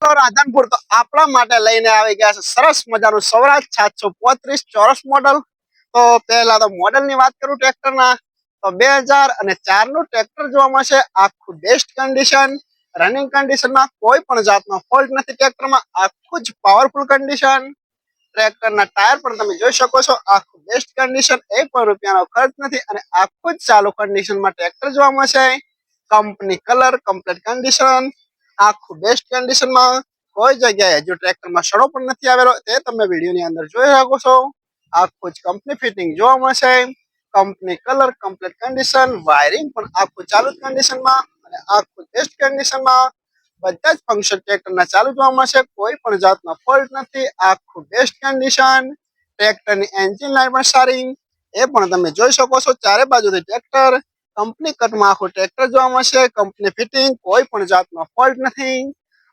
મિત્રો રાધનપુર તો આપણા માટે લઈને આવી ગયા છે સરસ મજાનું સ્વરાજ 735 ચોરસ મોડલ। તો પહેલા તો મોડલ ની વાત કરું ટ્રેક્ટર ના તો 2004 નું ટ્રેક્ટર જોવા મળશે। આખું બેસ્ટ કન્ડિશન, રનિંગ કન્ડિશન માં કોઈ પણ જાતનો ફોલ્ટ નથી ટ્રેક્ટર માં, આખું જ પાવરફુલ કન્ડિશન। ટ્રેક્ટર ના ટાયર પણ તમે જોઈ શકો છો, આખું બેસ્ટ કન્ડિશન, એક પણ રૂપિયાનો ખર્ચ નથી અને આખું જ ચાલુ કન્ડિશન માં ટ્રેક્ટર જોવા મળશે। કંપની કલર, કમ્પ્લીટ કન્ડિશન, આખું બેસ્ટ કન્ડિશન માં, કોઈ જગ્યાએ જો ટ્રેક્ટર માં સડો પણ નથી આવેલો તે તમે વિડીયો ની અંદર જોઈ શકો છો। આખું જ કંપની ફિટિંગ જોવા મળશે, company colour, complete condition, wiring પણ આખું ચાલુ કન્ડિશન માં અને આખું બેસ્ટ કન્ડિશન માં, બધા જ ફંક્શન ટ્રેક્ટર ના ચાલુ જોવા મળશે, કોઈ પણ જાતનો ફોલ્ટ નથી, આખું બેસ્ટ કન્ડિશન। ટ્રેક્ટર ની એન્જિન લાઈન પણ સારી, એ પણ તમે જોઈ શકો છો, ચારે બાજુથી ટ્રેક્ટર કંપની કટમાં આખું ટ્રેક્ટર જોવા મળશે, કંપની ફિટિંગ, કોઈ પણ જાતનો ફોલ્ટ નથી।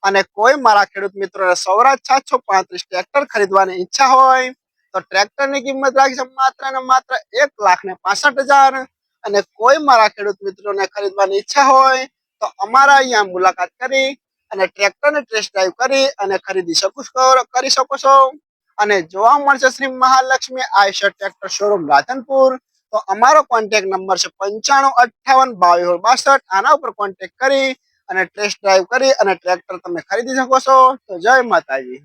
અને કોઈ મારા ખેડૂત મિત્રોને સ્વરાજ 735 ટ્રેક્ટર ખરીદવાની ઈચ્છા હોય તો ટ્રેક્ટર ની કિંમત રાખી છે માત્ર ને માત્ર 1,65,000। અને કોઈ મારા ખેડૂત મિત્રોને ખરીદવાની ઈચ્છા હોય તો અમારા અહીંયા મુલાકાત કરી અને ટ્રેક્ટર ને ટેસ્ટ ડ્રાઈવ કરી અને ખરીદી કરી શકો છો। અને જોવા મળશે શ્રી મહાલક્ષ્મી આયશર ટ્રેક્ટર શોરૂમ રાધનપુર। તો અમારો કોન્ટેક્ટ નંબર છે 95582262। આના ઉપર કોન્ટેક્ટ કરી અને ટેસ્ટ ડ્રાઈવ કરી અને ટ્રેક્ટર તમે ખરીદી શકો છો। તો જય માતાજી।